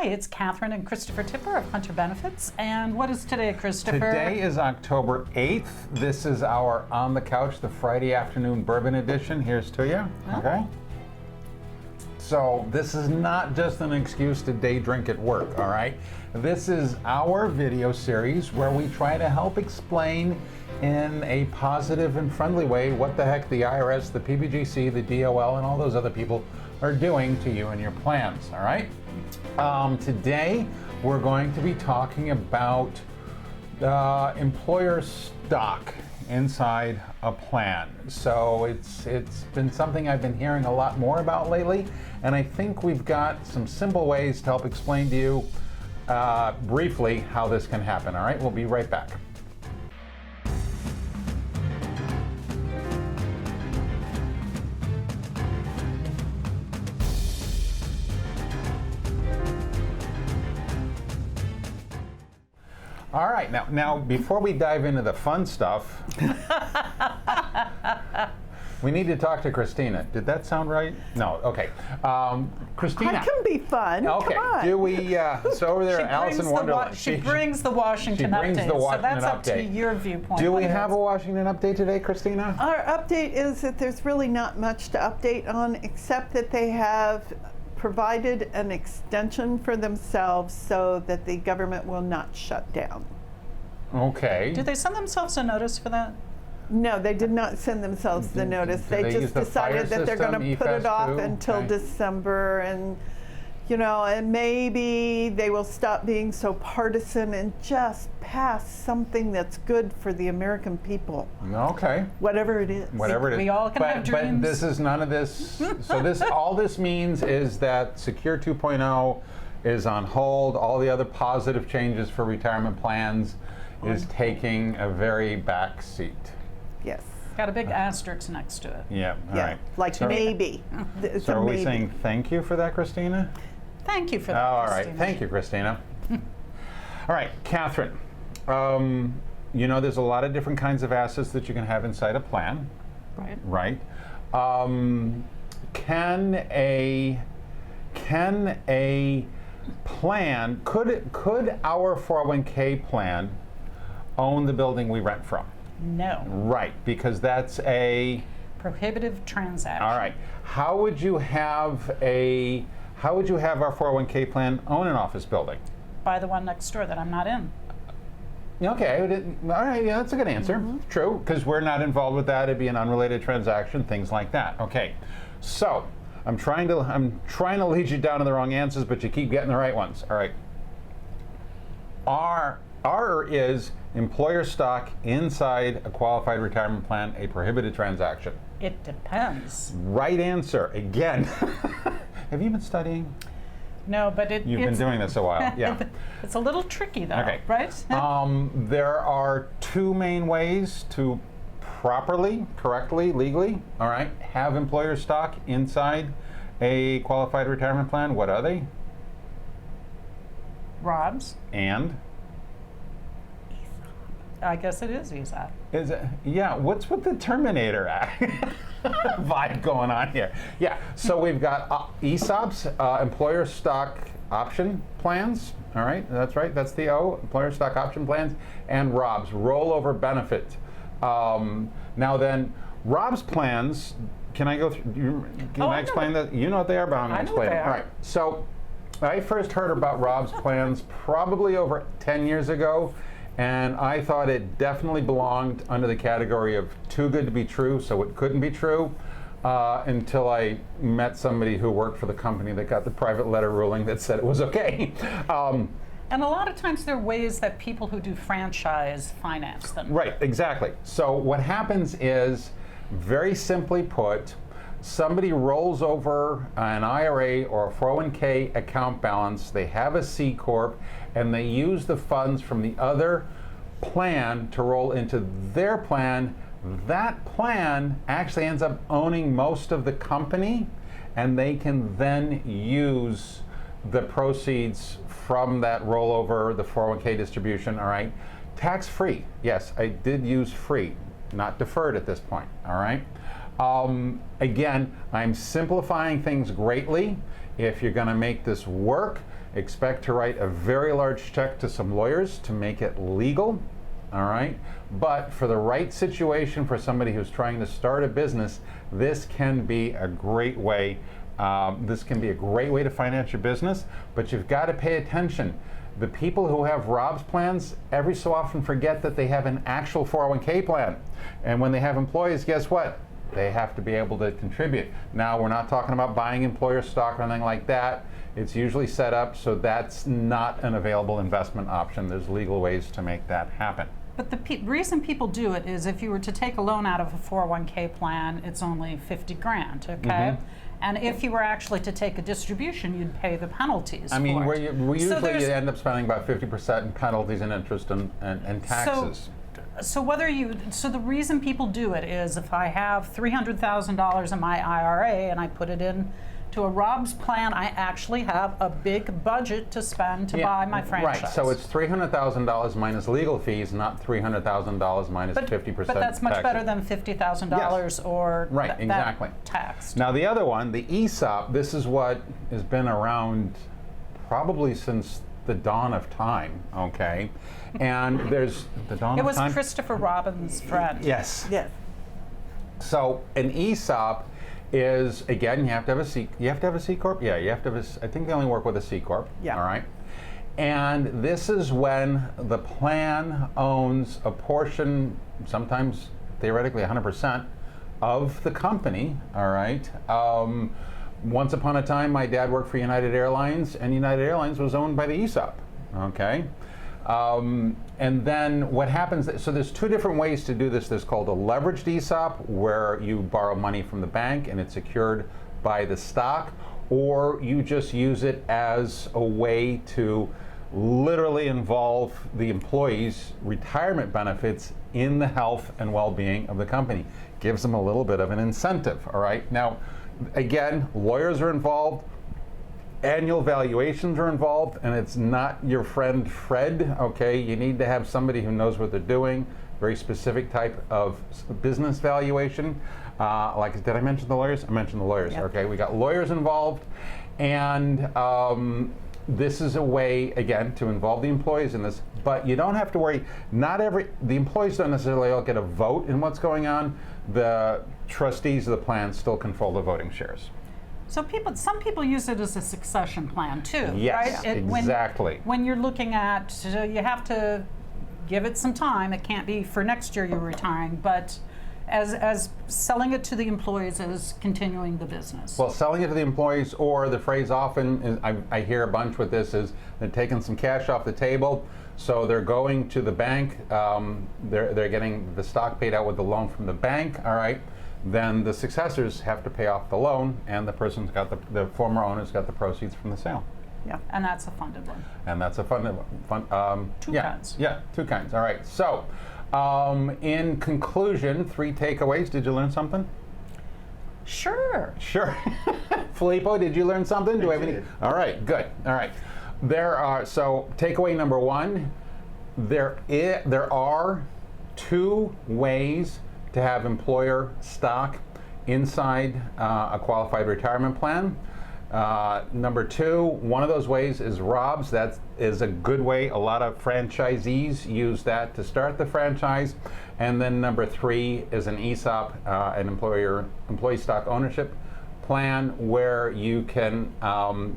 Hi, it's Catherine and Christopher Tipper of Hunter Benefits. And what is today, Christopher? Today is October 8th. This is our On the Couch, the Friday afternoon bourbon edition. Here's to you. Okay. So this is not just an excuse to day drink at work, all right? This is our video series where we try to help explain in a positive and friendly way what the heck the IRS, the PBGC, the DOL, and all those other people are doing to you and your plans, all right? Today, we're going to be talking about employer stock inside a plan. So it's been something I've been hearing a lot more about lately, and I think we've got some simple ways to help explain to you briefly how this can happen, all right? We'll be right back. All right, now before we dive into the fun stuff, we need to talk to Christina. Did that sound right? No, okay. Christina. That can be fun. Okay, Come on. do we, so over there, Alice in Wonderland. She brings the Washington update, so that's up to your viewpoint. Do we have a Washington update today, Christina? Our update is that there's really not much to update on, except that they have provided an extension for themselves so that the government will not shut down. Okay. Did they send themselves a notice for that? No, they did not send themselves the notice. They They just use the decided fire that they're going to system, put it off EFS2? until Okay. December, and and maybe they will stop being so partisan and just pass something that's good for the American people. Okay. Whatever it is. Whatever it is. We all can have dreams. But this is none of this. So all this means is that Secure 2.0 is on hold. All the other positive changes for retirement plans is taking a very back seat. Yes. Got a big asterisk next to it. Yeah. All Yeah. right. Like So- maybe. It's So a are we maybe. saying thank you for that, Christina? Thank you for Oh, that, all right. Christina. Thank you, Christina. All right, Catherine. There's a lot of different kinds of assets that you can have inside a plan, Right. right? Can a plan, could our 401k plan own the building we rent from? No. Right, because that's a, Prohibitive transaction. all right. How would you have our 401k plan own an office building? By the one next door that I'm not in. Okay, all right, yeah, that's a good answer. True, because we're not involved with that. It'd be an unrelated transaction, things like that. Okay, so I'm trying to lead you down to the wrong answers, but you keep getting the right ones. All right. Is employer stock inside a qualified retirement plan a prohibited transaction? It depends. Right answer. Again. Have you been studying? No, but You've been doing this a while. Yeah. It's a little tricky, though, Okay. right? There are two main ways to properly, correctly, legally, all right, have employer stock inside a qualified retirement plan. What are they? Robs. And? I guess it is ESOP. Is it? Yeah, what's with the Terminator vibe going on here? Yeah, so we've got ESOPs, employer stock option plans. All right, that's right, that's the O, employer stock option plans, and ROBs, rollover benefit. Now then, ROBs plans, can I go through, can I explain that? You know what they are, but I'm going to explain them. All right, so I first heard about ROBs plans probably over 10 years ago, and I thought it definitely belonged under the category of too good to be true, so it couldn't be true, until I met somebody who worked for the company that got the private letter ruling that said it was okay. And a lot of times there are ways that people who do franchise finance them. Right, exactly. So what happens is, very simply put, somebody rolls over an IRA or a 401k account balance, they have a C Corp, and they use the funds from the other plan to roll into their plan. That plan actually ends up owning most of the company, and they can then use the proceeds from that rollover, the 401k distribution, all right? Tax-free. Yes, I did use free, not deferred at this point, all right? Again, I'm simplifying things greatly. If you're going to make this work, Expect to write a very large check to some lawyers to make it legal. All right, but for the right situation for somebody who's trying to start a business, this can be a great way. This can be a great way to finance your business, but you've got to pay attention. The people who have ROBs plans every so often forget that they have an actual 401k plan, and when they have employees, guess what? They have to be able to contribute. Now, we're not talking about buying employer stock or anything like that. It's usually set up so that's not an available investment option. There's legal ways to make that happen. But the reason people do it is if you were to take a loan out of a 401k plan, it's only 50 grand, okay? And if you were actually to take a distribution, you'd pay the penalties I mean, for it. we So usually there's- end up spending about 50% in penalties and interest and taxes. So the reason people do it is if I have $300,000 in my IRA and I put it in to a ROBs plan, I actually have a big budget to spend to buy my franchise. Right, so it's $300,000 minus legal fees, not $300,000 minus 50% But that's much taxes. better than $50,000 or Right, exactly. that taxed. Now the other one, the ESOP, this is what has been around probably since the dawn of time, okay? And there's the dawn It of was time. Christopher Robin's friend. Yes. Yes. So an ESOP is, again, you have to have a C corp. Yeah, you have to have I think they only work with a C corp. Yeah. All right. And this is when the plan owns a portion, sometimes theoretically 100% of the company. All right. Once upon a time, my dad worked for United Airlines, and United Airlines was owned by the ESOP. Okay. And then what happens, so there's two different ways to do this. There's called a leveraged ESOP, where you borrow money from the bank and it's secured by the stock, or you just use it as a way to literally involve the employees' retirement benefits in the health and well-being of the company. Gives them a little bit of an incentive, all right? Now, again, lawyers are involved. Annual valuations are involved, and it's not your friend Fred, okay? You need to have somebody who knows what they're doing, very specific type of business valuation. Like, did I mention the lawyers? I mentioned the lawyers, Yep. okay? We got lawyers involved, and this is a way, again, to involve the employees in this, but you don't have to worry. The employees don't necessarily all get a vote in what's going on. The trustees of the plan still control the voting shares. So some people use it as a succession plan too, Yes, right? exactly. When you're looking at, you have to give it some time. It can't be for next year you're retiring, but as selling it to the employees as continuing the business. Well, selling it to the employees, or the phrase often, is, I hear a bunch with this, is they're taking some cash off the table, so they're going to the bank, they're getting the stock paid out with the loan from the bank, all right? Then the successors have to pay off the loan, and the person's got the former owner's got the proceeds from the sale. Yeah. And that's a funded one. And that's a fun Two yeah, kinds. Yeah, two kinds. All right. So, in conclusion, 3 takeaways. Did you learn something? Sure. Sure. Filippo, did you learn something? Do I have any? did. All right. Good. All right. So takeaway number 1: there are 2 ways to have employer stock inside a qualified retirement plan. Number 2, one of those ways is ROBs. That is a good way. A lot of franchisees use that to start the franchise. And then number 3 is an ESOP, an employee stock ownership plan, where you can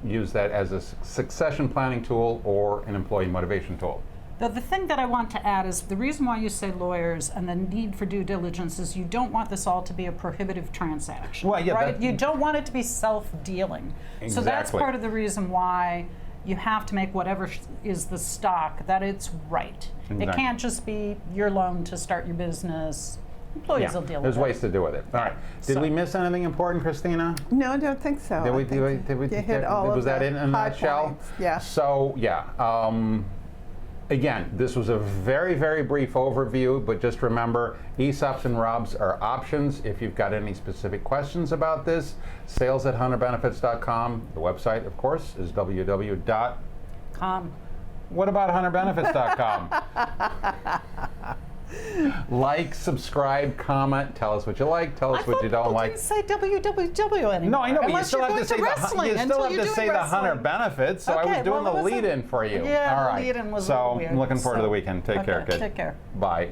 use that as a succession planning tool or an employee motivation tool. The thing that I want to add is the reason why you say lawyers and the need for due diligence is you don't want this all to be a prohibitive transaction. Well, yeah, right? that- You don't want it to be self-dealing. So that's Exactly. part of the reason why you have to make whatever is the stock, that it's right. It Exactly. can't just be your loan to start your business. Employees will deal There's with ways to do with it. All right. Did So- we miss anything important, Christina? No, I don't think so. Did we, I think did we, you hit all was of that the in a high nutshell? points. Yeah. So, yeah. Again, this was a very, very brief overview, but just remember, ESOPs and ROBs are options. If you've got any specific questions about this, sales@hunterbenefits.com. The website, of course, is www. What about hunterbenefits.com? Like, subscribe, comment, tell us what you like, tell us what you don't like. I thought people didn't say www anymore. No, I know, but you Unless still you're have to going say the wrestling you still until have you're to doing say the hunter wrestling. benefits. So I was Okay, doing well, the it wasn't- lead-in for you. Yeah, All the right. lead-in was a so little weird, I'm looking forward to so- the weekend. Take care, Okay, kid. take care. Bye.